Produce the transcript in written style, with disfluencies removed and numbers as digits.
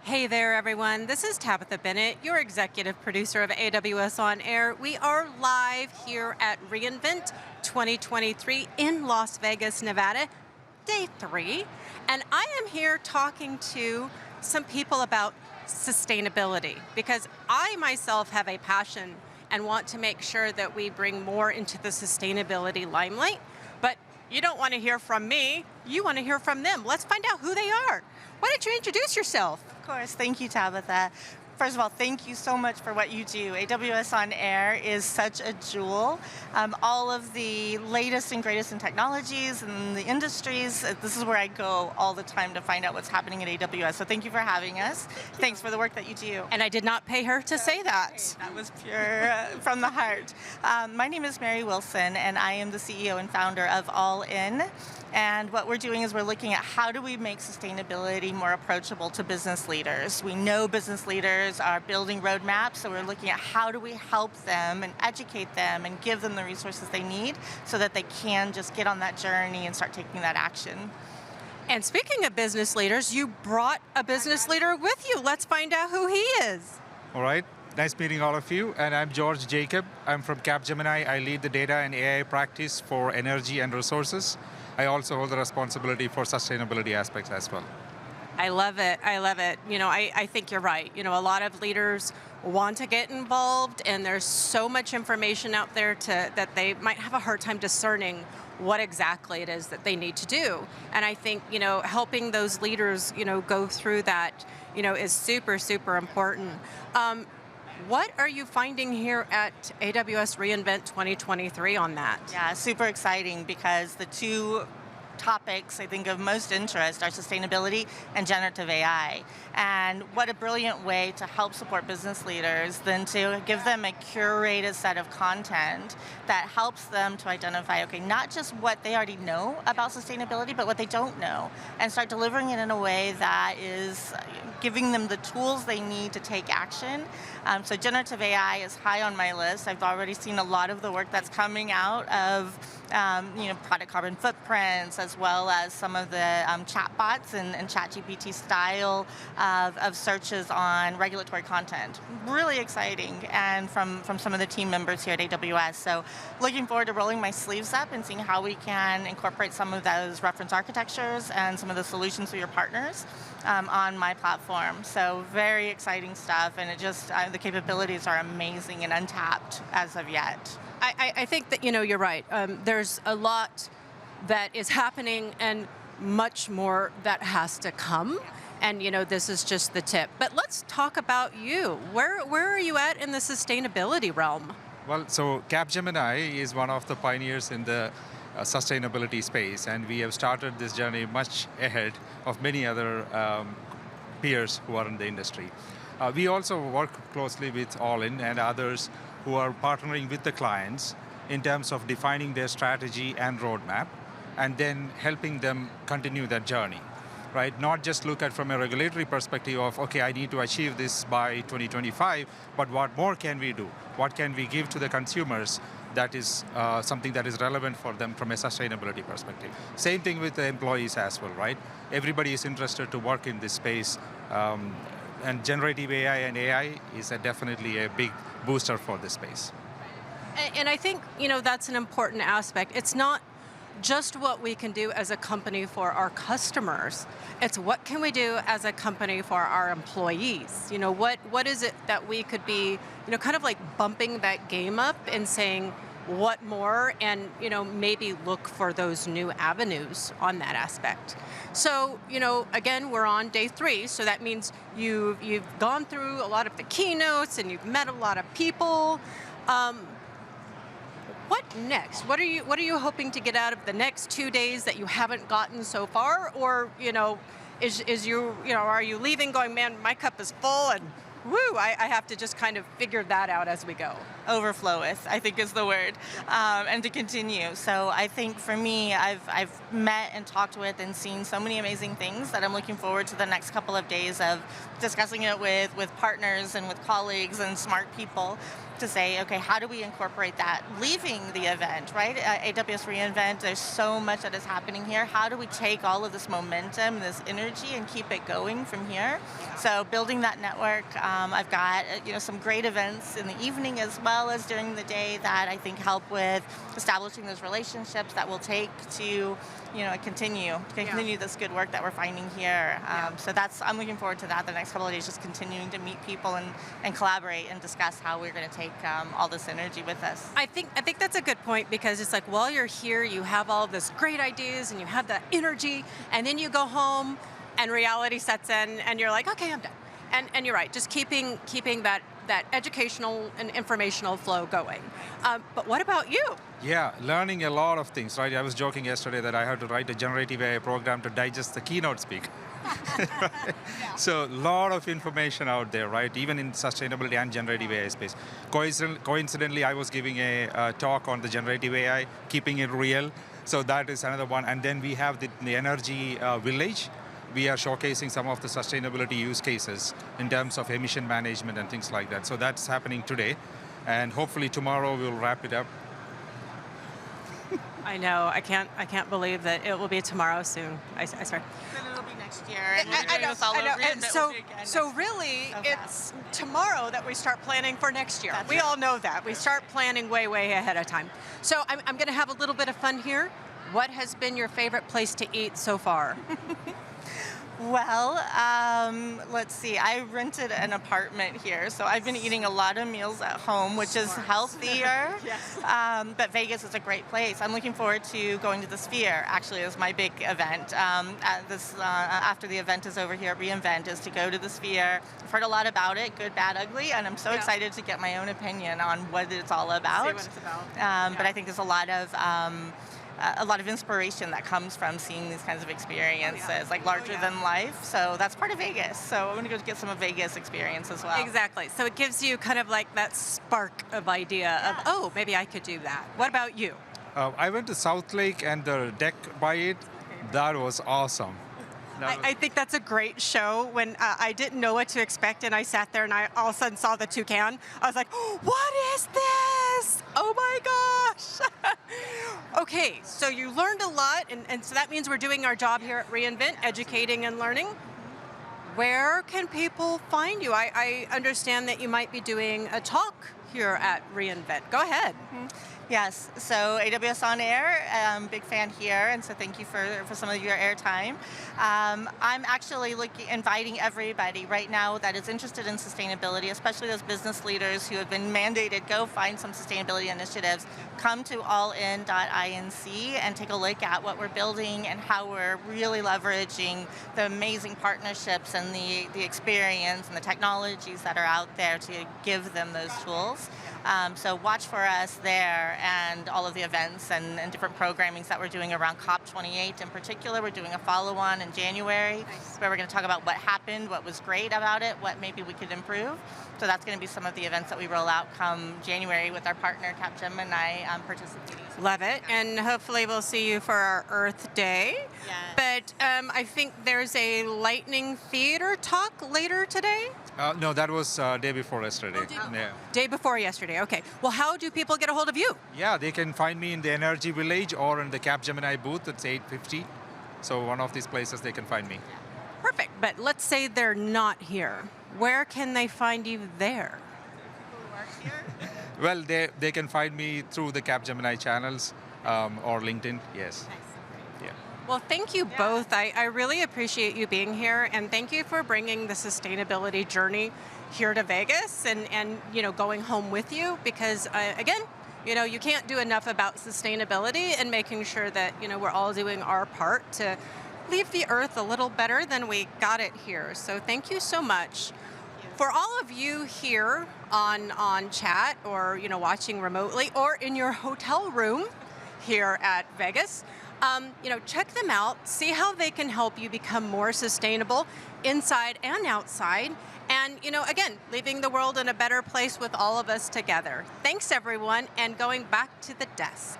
Hey there, everyone. This is Tabitha Bennett, your executive producer of AWS On Air. We are live here at reInvent 2023 in Las Vegas, Nevada, day 3. And I am here talking to some people about sustainability because I myself have a passion and want to make sure that we bring more into the sustainability limelight. But you don't want to hear from me, you want to hear from them. Let's find out who they are. Why don't you introduce yourself? Of course, thank you, Tabitha. First of all, thank you so much for what you do. AWS On Air is such a jewel. All of the latest and greatest in technologies and the industries, this is where I go all the time to find out what's happening at AWS. So thank you for having us. Thanks for the work that you do. And I did not pay her to say that. That was pure from the heart. My name is Mary Wilson, and I am the CEO and founder of All In. And what we're doing is we're looking at how do we make sustainability more approachable to business leaders. We know business leaders are building roadmaps, so we're looking at how do we help them and educate them and give them the resources they need so that they can just get on that journey and start taking that action. And speaking of business leaders, you brought a business leader with you. Let's find out who he is. All right, nice meeting all of you. And I'm George Jacob. I'm from Capgemini. I lead the data and AI practice for energy and resources. I also hold the responsibility for sustainability aspects as well. I love it. I love it. I think you're right. A lot of leaders want to get involved, and there's so much information out there that they might have a hard time discerning what exactly it is that they need to do. And I think, helping those leaders, go through that, is super, super important. What are you finding here at AWS reInvent 2023 on that? Yeah, super exciting because the two topics I think of most interest are sustainability and generative AI. And what a brilliant way to help support business leaders than to give them a curated set of content that helps them to identify, okay, not just what they already know about sustainability, but what they don't know, and start delivering it in a way that is giving them the tools they need to take action. So generative AI is high on my list. I've already seen a lot of the work that's coming out of product carbon footprints, as well as some of the chatbots and ChatGPT style of searches on regulatory content. Really exciting, and from some of the team members here at AWS. So looking forward to rolling my sleeves up and seeing how we can incorporate some of those reference architectures and some of the solutions for your partners on my platform. So very exciting stuff, and it just, the capabilities are amazing and untapped as of yet. I think that, you're right. There's a lot that is happening and much more that has to come. And, this is just the tip. But let's talk about you. Where are you at in the sustainability realm? Well, so Capgemini is one of the pioneers in the sustainability space, and we have started this journey much ahead of many other peers who are in the industry. We also work closely with All In and others who are partnering with the clients in terms of defining their strategy and roadmap, and then helping them continue that journey, right? Not just look at from a regulatory perspective of, okay, I need to achieve this by 2025, but what more can we do? What can we give to the consumers that is something that is relevant for them from a sustainability perspective? Same thing with the employees as well, right? Everybody is interested to work in this space, and generative AI and AI is definitely a big booster for this space. And I think, that's an important aspect. It's not just what we can do as a company for our customers. It's what can we do as a company for our employees? What is it that we could be, kind of like bumping that game up and saying, what more, and maybe look for those new avenues on that aspect. So again, we're on day 3, so that means you've gone through a lot of the keynotes and you've met a lot of people. What next? What are you hoping to get out of the next 2 days that you haven't gotten so far? Or are you leaving going, man, my cup is full and woo, I have to just kind of figure that out as we go. Overfloweth, I think is the word, and to continue. So I think for me, I've met and talked with and seen so many amazing things that I'm looking forward to the next couple of days of discussing it with partners and with colleagues and smart people to say, okay, how do we incorporate that leaving the event, right? AWS reInvent, there's so much that is happening here. How do we take all of this momentum, this energy, and keep it going from here? So building that network, I've got some great events in the evening as well as during the day that I think help with establishing those relationships that will take to continue this good work that we're finding here. So I'm looking forward to that the next couple of days, just continuing to meet people and collaborate and discuss how we're going to take all this energy with us. I think that's a good point, because it's like while you're here, you have all this great ideas and you have that energy, and then you go home and reality sets in and you're like, okay, I'm done. And you're right, just keeping that educational and informational flow going. But what about you? Yeah, learning a lot of things, right? I was joking yesterday that I had to write a generative AI program to digest the keynote speak. So a lot of information out there, right? Even in sustainability and generative AI space. Coincidentally, I was giving a talk on the generative AI, keeping it real. So that is another one. And then we have the energy village. We are showcasing some of the sustainability use cases in terms of emission management and things like that. So that's happening today. And hopefully tomorrow we'll wrap it up. I know, I can't believe that it will be tomorrow soon. I swear. Then it'll be next year, and we're doing this all over again. So really, it's tomorrow that we start planning for next year. We all know that. We start planning way ahead of time. So I'm going to have a little bit of fun here. What has been your favorite place to eat so far? Well, let's see. I rented an apartment here, so I've been eating a lot of meals at home, which is healthier. Yes. But Vegas is a great place. I'm looking forward to going to the Sphere. Actually, is my big event. After the event is over here at reInvent, is to go to the Sphere. I've heard a lot about it, good, bad, ugly, and I'm so excited to get my own opinion on what it's all about. See what it's about. But I think there's a lot of inspiration that comes from seeing these kinds of experiences, like larger than life. So that's part of Vegas. So I'm going to go get some of Vegas experience as well. Exactly. So it gives you kind of like that spark of idea of, oh, maybe I could do that. What about you? I went to South Lake and the deck by it. That was awesome. I think that's a great show. When I didn't know what to expect, and I sat there and I all of a sudden saw the toucan, I was like, oh, what is this? Oh my gosh. Okay, so you learned a lot, and so that means we're doing our job here at reInvent, educating and learning. Where can people find you? I understand that you might be doing a talk here at reInvent. Go ahead. Mm-hmm. Yes, so AWS On Air, big fan here, and so thank you for some of your airtime. I'm actually inviting everybody right now that is interested in sustainability, especially those business leaders who have been mandated, go find some sustainability initiatives, come to allin.inc and take a look at what we're building and how we're really leveraging the amazing partnerships and the experience and the technologies that are out there to give them those tools. So watch for us there and all of the events and different programmings that we're doing around COP28 in particular. We're doing a follow-on in January where we're going to talk about what happened, what was great about it, what maybe we could improve. So that's going to be some of the events that we roll out come January with our partner Capgemini participating. Love it, and hopefully we'll see you for our Earth Day. Yes. But I think there's a Lightning Theater talk later today? No, that was day before yesterday. Day before yesterday, okay. Well, how do people get a hold of you? Yeah, they can find me in the Energy Village or in the Capgemini booth. It's 850. So one of these places they can find me. Perfect, but let's say they're not here. Where can they find you there? People who are here? Well, they can find me through the Capgemini channels or LinkedIn, yes. Nice. Yeah. Well, thank you both. I really appreciate you being here, and thank you for bringing the sustainability journey here to Vegas and going home with you, because again, you can't do enough about sustainability and making sure that we're all doing our part to leave the earth a little better than we got it here. So thank you so much. For all of you here on chat or watching remotely or in your hotel room here at Vegas, check them out, see how they can help you become more sustainable inside and outside, and again, leaving the world in a better place with all of us together. Thanks everyone, and going back to the desk.